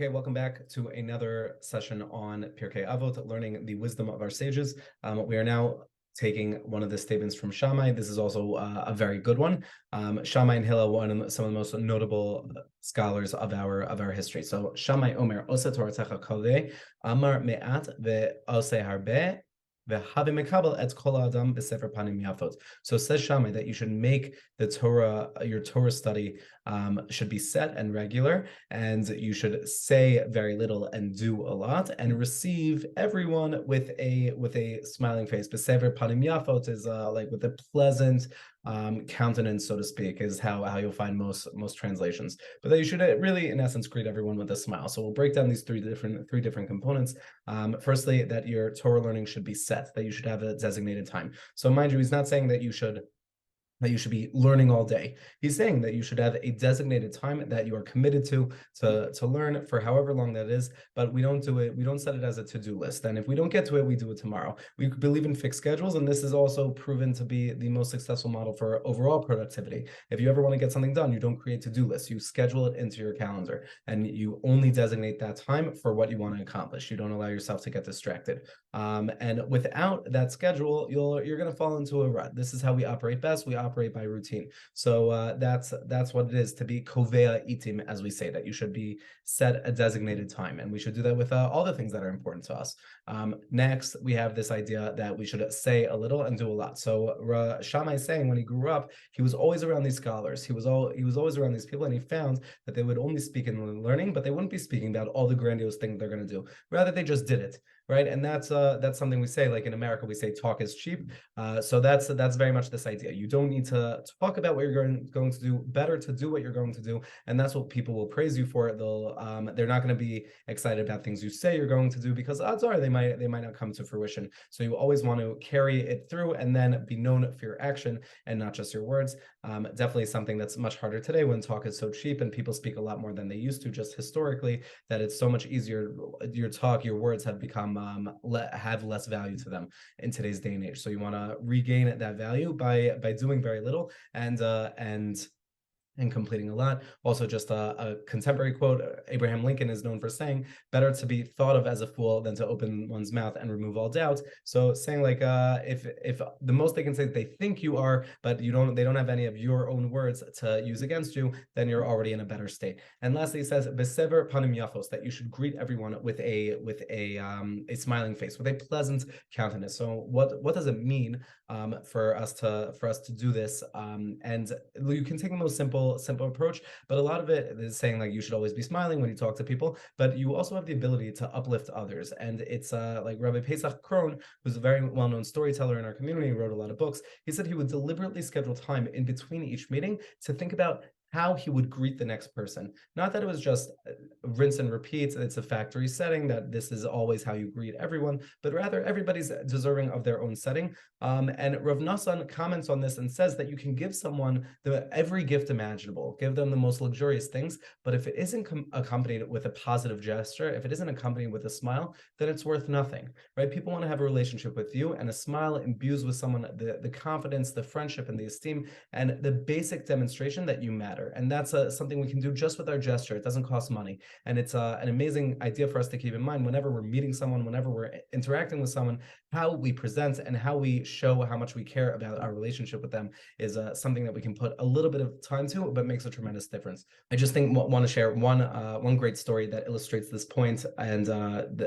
Okay, welcome back to another session on Pirkei Avot, learning the wisdom of our sages. We are now taking one of the statements from Shammai. This is also a very good one. Shammai and Hillel, some of the most notable scholars of our history. So Shammai Omer, Osa Toratecha Kolei, Amar Me'at ve'Ose Harbe, so says Shammai that you should make the Torah, your Torah study should be set and regular, and you should say very little and do a lot, and receive everyone with a smiling face. Besever panim yafot is like with a pleasant countenance, so to speak, is how you'll find most translations. But that you should really, in essence, greet everyone with a smile. So we'll break down these three different components. Firstly, that your Torah learning should be set, that you should have a designated time. So mind you, he's not saying that you should be learning all day. He's saying that you should have a designated time that you are committed to learn for however long that is, but we don't set it as a to-do list. And if we don't get to it, we do it tomorrow. We believe in fixed schedules, and this is also proven to be the most successful model for overall productivity. If you ever want to get something done, you don't create to-do lists. You schedule it into your calendar, and you only designate that time for what you want to accomplish. You don't allow yourself to get distracted. And without that schedule, you're going to fall into a rut. This is how we operate best. We operate by routine. So that's what it is to be kovea itim, as we say, that you should be set a designated time, and we should do that with all the things that are important to us. Next, we have this idea that we should say a little and do a lot. So Shammai is saying when he grew up, he was always around these scholars. He was always around these people, and he found that they would only speak in learning, but they wouldn't be speaking about all the grandiose things they're going to do. Rather, they just did it. Right, and that's something we say, like in America, we say talk is cheap. So that's very much this idea. You don't need to talk about what you're going to do. Better to do what you're going to do, and that's what people will praise you for. They're not going to be excited about things you say you're going to do, because odds are they might not come to fruition. So you always want to carry it through and then be known for your action and not just your words. Definitely something that's much harder today when talk is so cheap and people speak a lot more than they used to, just historically, that it's so much easier. Your words have become have less value to them in today's day and age. So you want to regain that value by doing very little and completing a lot. Also, just a contemporary quote, Abraham Lincoln is known for saying, better to be thought of as a fool than to open one's mouth and remove all doubt. So saying like, if the most they can say that they think you are, but they don't have any of your own words to use against you, then you're already in a better state. And lastly, he says, besever panim yafos, that you should greet everyone with a smiling face, with a pleasant countenance. So what does it mean for us to do this? And you can take the most simple approach, but a lot of it is saying like you should always be smiling when you talk to people, but you also have the ability to uplift others. And it's like Rabbi Pesach Krohn, who's a very well-known storyteller in our community, he wrote a lot of books. He said he would deliberately schedule time in between each meeting to think about how he would greet the next person. Not that it was just rinse and repeat, it's a factory setting, that this is always how you greet everyone, but rather everybody's deserving of their own setting. And Rav Nassan comments on this and says that you can give someone every gift imaginable, give them the most luxurious things, but if it isn't accompanied with a positive gesture, if it isn't accompanied with a smile, then it's worth nothing, right? People want to have a relationship with you, and a smile imbues with someone the confidence, the friendship, and the esteem, and the basic demonstration that you matter. And that's something we can do just with our gesture. It doesn't cost money. And it's an amazing idea for us to keep in mind whenever we're meeting someone, whenever we're interacting with someone. How we present and how we show how much we care about our relationship with them is something that we can put a little bit of time to, but makes a tremendous difference. I just want to share one great story that illustrates this point, and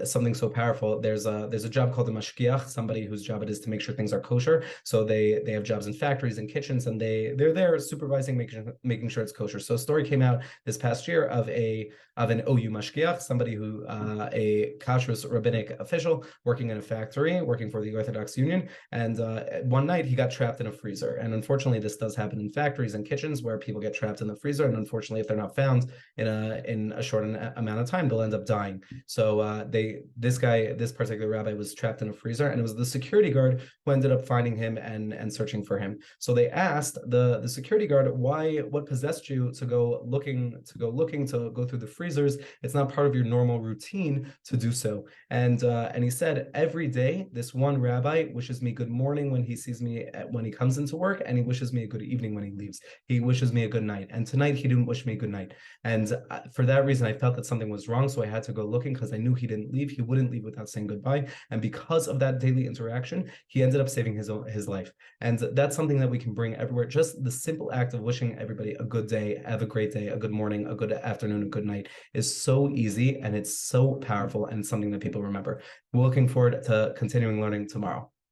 something so powerful. There's a job called a mashgiach, somebody whose job it is to make sure things are kosher. So they have jobs in factories and kitchens, and they're there supervising, making sure it's kosher. So a story came out this past year of an OU mashgiach, somebody who a kashrus rabbinic official working in a factory, working for the Orthodox Union, and one night he got trapped in a freezer. And unfortunately, this does happen in factories and kitchens where people get trapped in the freezer, and unfortunately, if they're not found in a short amount of time, they'll end up dying. So this particular rabbi was trapped in a freezer, and it was the security guard who ended up finding him and searching for him. So they asked the security guard, what possessed you to go through the freezers? It's not part of your normal routine to do so. And he said, every day this this one rabbi wishes me good morning when he sees me when he comes into work, and he wishes me a good evening when he leaves. He wishes me a good night. And tonight he didn't wish me a good night. And for that reason, I felt that something was wrong. So I had to go looking because I knew he didn't leave. He wouldn't leave without saying goodbye. And because of that daily interaction, he ended up saving his life. And that's something that we can bring everywhere. Just the simple act of wishing everybody a good day, have a great day, a good morning, a good afternoon, a good night is so easy, and it's so powerful, and it's something that people remember. We're looking forward to continuing learning tomorrow.